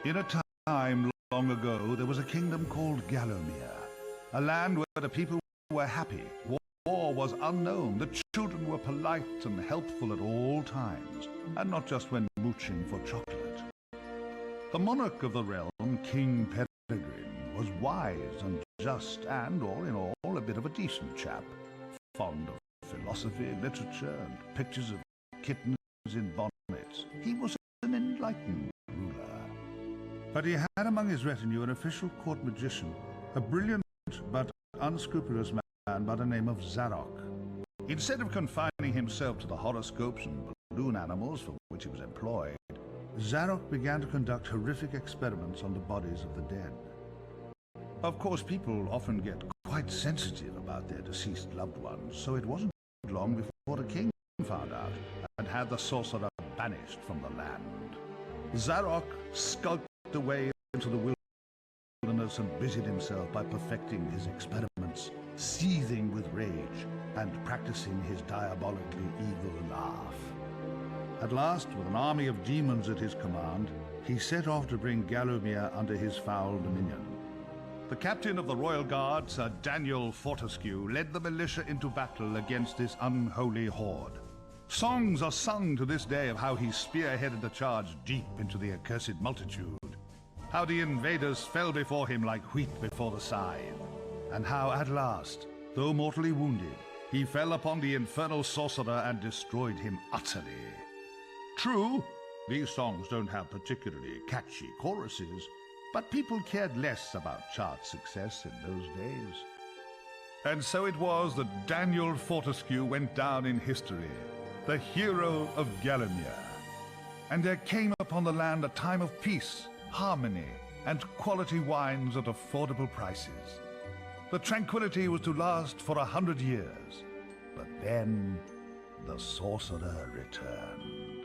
In a time long ago, there was a kingdom called Gallowmere, a land where the people were happy. War was unknown. The children were polite and helpful at all times, and not just when mooching for chocolate. The monarch of the realm, King Peregrine, was wise and just, and all in all, a bit of a decent chap, fond of philosophy, literature, and pictures of kittens in bonnets. He was an enlightened ruler. But he had among his retinue an official court magician, a brilliant but unscrupulous man by the name of Zarok. Instead of confining himself to the horoscopes and balloon animals for which he was employed, Zarok began to conduct horrific experiments on the bodies of the dead. Of course, people often get quite sensitive about their deceased loved ones, so it wasn't long before the king found out and had the sorcerer banished from the land. Zarok skulked away into the wilderness and busied himself by perfecting his experiments, seething with rage and practicing his diabolically evil laugh. At last, with an army of demons at his command, he set off to bring Gallowmere under his foul dominion. The captain of the royal guard, Sir Daniel Fortescue, led the militia into battle against this unholy horde. Songs are sung to this day of how he spearheaded the charge deep into the accursed multitude, how the invaders fell before him like wheat before the scythe, and how at last, though mortally wounded, he fell upon the infernal sorcerer and destroyed him utterly. True, these songs don't have particularly catchy choruses, but people cared less about chart success in those days. And so it was that Daniel Fortescue went down in history, the hero of Gallowmere. And there came upon the land a time of peace, harmony, and quality wines at affordable prices. The tranquility was to last for 100 years, but then the sorcerer returned.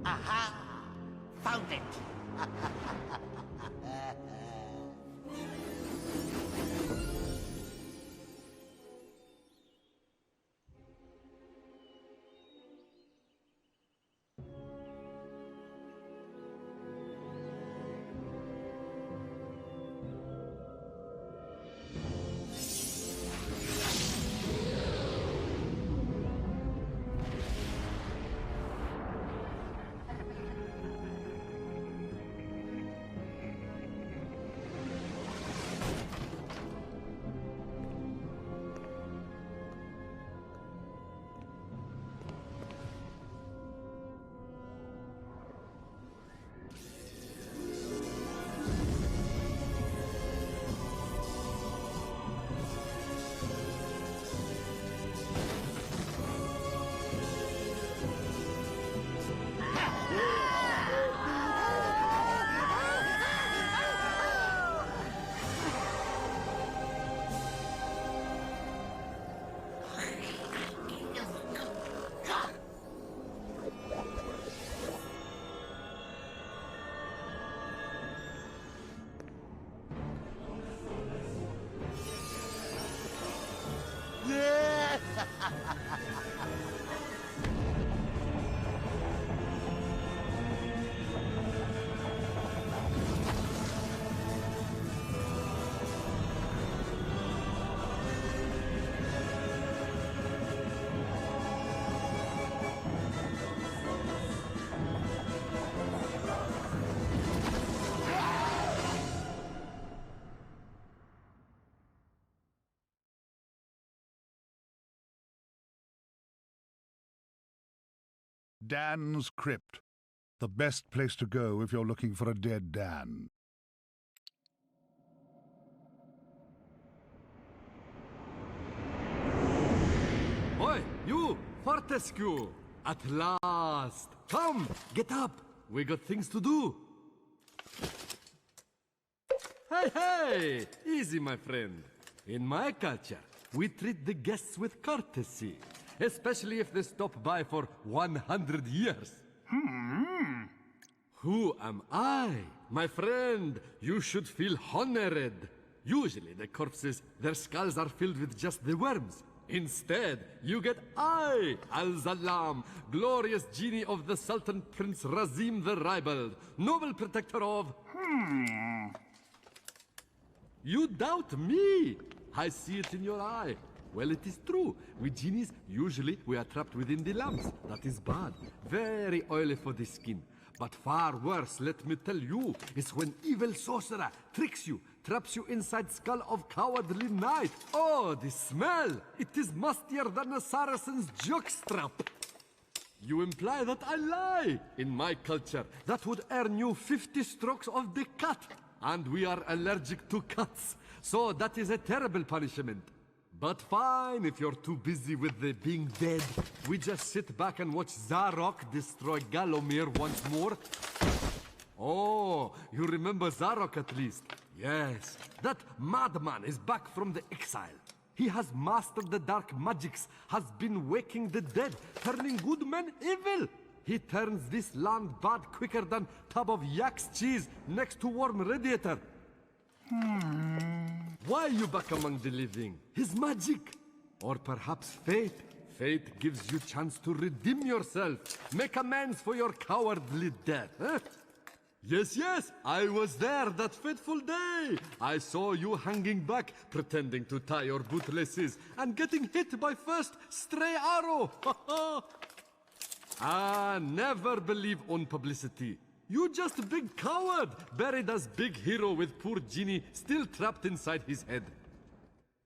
Aha! Found it! Dan's Crypt. The best place to go if you're looking for a dead Dan. Oi, you! Fortescue! At last! Come, get up! We got things to do! Hey, hey! Easy, my friend. In my culture, we treat the guests with courtesy. Especially if they stop by for 100 years. Who am I? My friend, you should feel honored. Usually the corpses, their skulls are filled with just the worms. Instead, you get I, Al-Zalam, glorious genie of the Sultan Prince Razim the Ribald, noble protector of... You doubt me? I see it in your eye. Well, it is true. We genies, usually we are trapped within the lamps. That is bad. Very oily for the skin. But far worse, let me tell you, is when evil sorcerer tricks you, traps you inside skull of cowardly knight. Oh, the smell! It is mustier than a Saracen's jockstrap. You imply that I lie. In my culture, that would earn you 50 strokes of the cut. And we are allergic to cuts. So that is a terrible punishment. But fine, if you're too busy with the being dead, we just sit back and watch Zarok destroy Galomir once more. Oh, you remember Zarok at least? Yes, that madman is back from the exile. He has mastered the dark magics, has been waking the dead, turning good men evil. He turns this land bad quicker than tub of yak's cheese next to warm radiator. Why are you back among the living? His magic? Or perhaps fate? Fate gives you chance to redeem yourself. Make amends for your cowardly death, huh? Yes, yes, I was there that fateful day. I saw you hanging back, pretending to tie your bootlaces, and getting hit by first stray arrow. Ah, never believe on publicity. You just a big coward, buried as big hero with poor genie still trapped inside his head.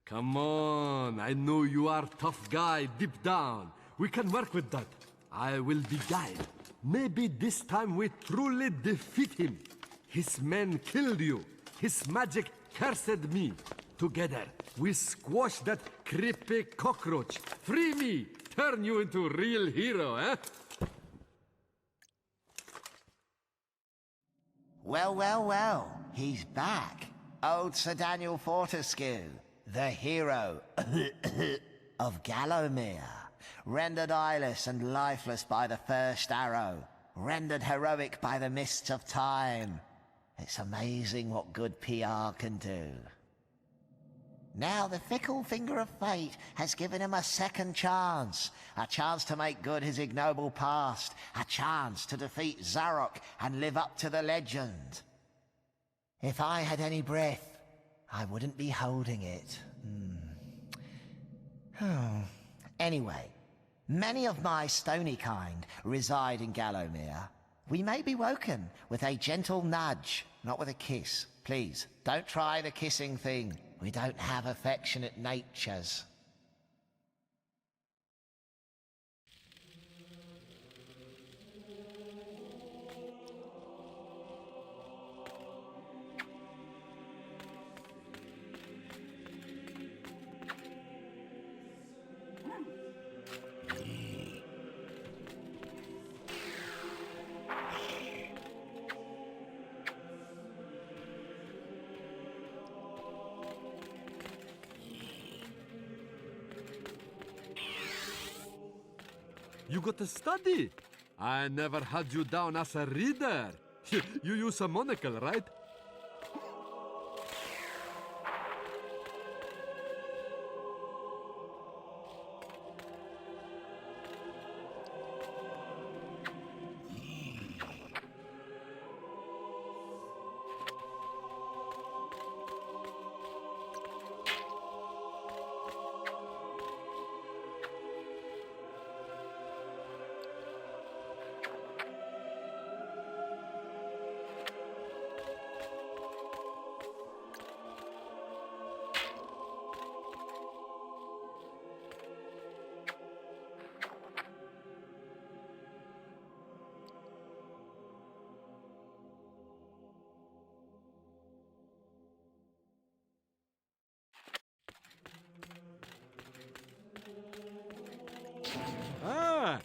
Come on, I know you are tough guy deep down. We can work with that. I will be guide. Maybe this time we truly defeat him. His men killed you. His magic cursed me. Together, we squash that creepy cockroach. Free me! Turn you into a real hero, eh? Well, well, well. He's back. Old Sir Daniel Fortescue, the hero of Gallowmere. Rendered eyeless and lifeless by the first arrow. Rendered heroic by the mists of time. It's amazing what good PR can do. Now the fickle finger of fate has given him a second chance. A chance to make good his ignoble past. A chance to defeat Zarok and live up to the legend. If I had any breath, I wouldn't be holding it. Anyway, many of my stony kind reside in Gallowmere. We may be woken with a gentle nudge, not with a kiss. Please, don't try the kissing thing. We don't have affectionate natures. You got to study. I never had you down as a reader. You use a monocle, right?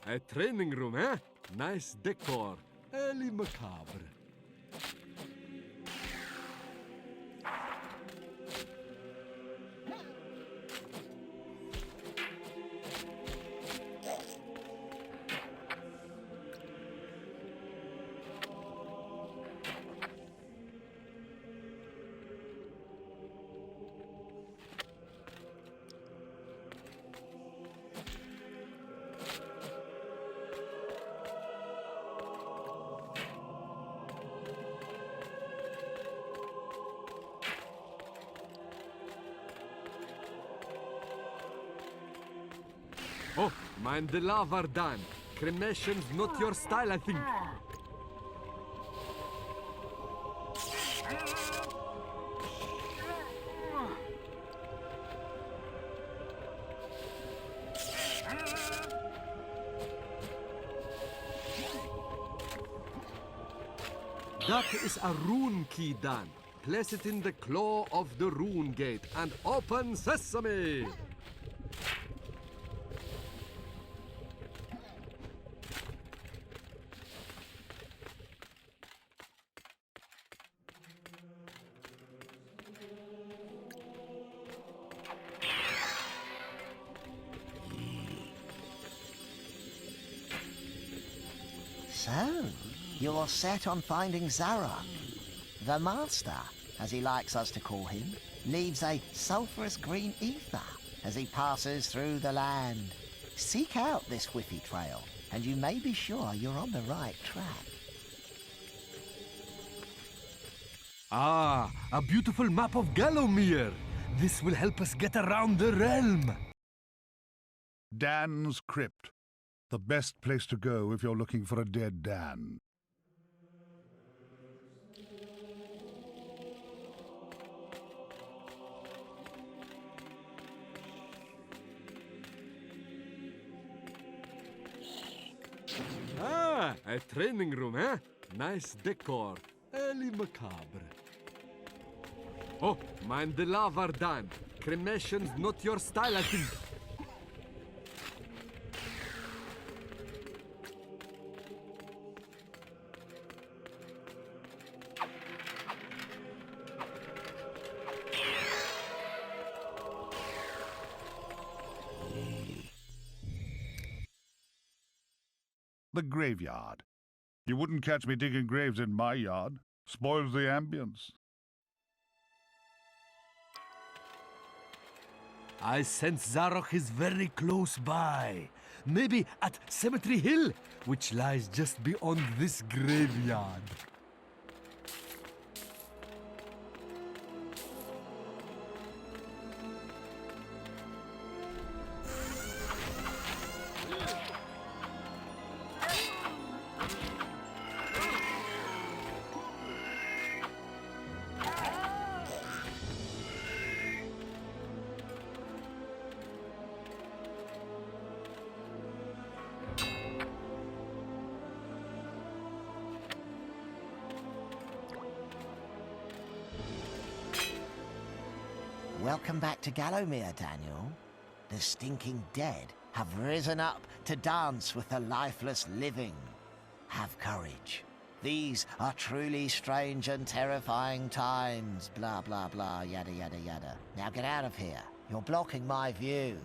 a training room, eh? Nice decor. Early macabre. Oh, mind the lava, Dan. Cremation's not your style, I think. That is a rune key, Dan. Place it in the claw of the rune gate and open sesame! So, you're set on finding Zarok. The Master, as he likes us to call him, leaves a sulphurous green ether as he passes through the land. Seek out this whiffy trail, and you may be sure you're on the right track. Ah, a beautiful map of Gallowmere. This will help us get around the realm. Dan's Crypt. The best place to go if you're looking for a dead Dan. Ah, a training room, eh? Nice decor. Early macabre. Oh, mind the lava, Dan. Cremation's not your style, I think. The graveyard. You wouldn't catch me digging graves in my yard. Spoils the ambience. I sense Zarok is very close by. Maybe at Cemetery Hill, which lies just beyond this graveyard. Welcome back to Gallowmere, Daniel. The stinking dead have risen up to dance with the lifeless living. Have courage. These are truly strange and terrifying times. Blah, blah, blah, yada, yada, yada. Now get out of here. You're blocking my view.